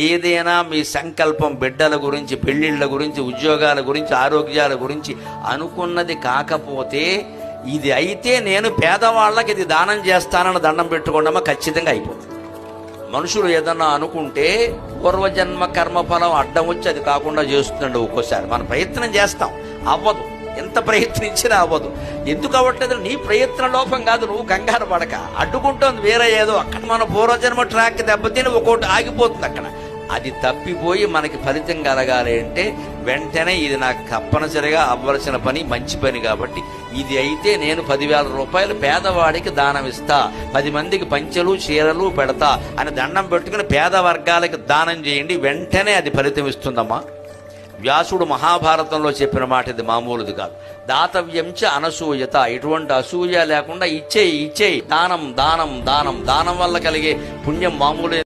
ఏదైనా మీ సంకల్పం బిడ్డల గురించి, పెళ్ళిళ్ళ గురించి, ఉద్యోగాల గురించి, ఆరోగ్యాల గురించి అనుకున్నది కాకపోతే, ఇది అయితే నేను పేదవాళ్ళకి ఇది దానం చేస్తానని దండం పెట్టుకోండమ్మా, ఖచ్చితంగా అయిపోతుంది. మనుషులు ఏదన్నా అనుకుంటే పూర్వజన్మ కర్మఫలం అడ్డం వచ్చి అది కాకుండా చేస్తుందండి. ఒక్కోసారి మనం ప్రయత్నం చేస్తాం, అవ్వదు. ఎంత ప్రయత్నించినా అవ్వదు. ఎందుకు అవ్వట్లేదు? నీ ప్రయత్న లోపం కాదు, నువ్వు కంగారు పడక. అడ్డుకుంటోంది వేరే ఏదో. అక్కడ మన పూర్వజన్మ ట్రాక్ దెబ్బతిని ఒక్కోటి ఆగిపోతుంది అక్కడ. అది తప్పిపోయి మనకి ఫలితం కలగాలి అంటే వెంటనే ఇది నాకు తప్పనిసరిగా అవ్వాల్సిన పని, మంచి పని కాబట్టి ఇది అయితే నేను 10,000 రూపాయలు పేదవాడికి దానం ఇస్తా, 10 మందికి పంచెలు చీరలు పెడతా అని దండం పెట్టుకుని పేద వర్గాలకి దానం చేయండి, వెంటనే అది ఫలితం ఇస్తుందమ్మా. వ్యాసుడు మహాభారతంలో చెప్పిన మాట ఇది మామూలుది కాదు. దాతవ్యంచ అనసూయత, ఎటువంటి అసూయ లేకుండా ఇచ్చేయి. దానం దానం దానం దానం వల్ల కలిగే పుణ్యం మామూలు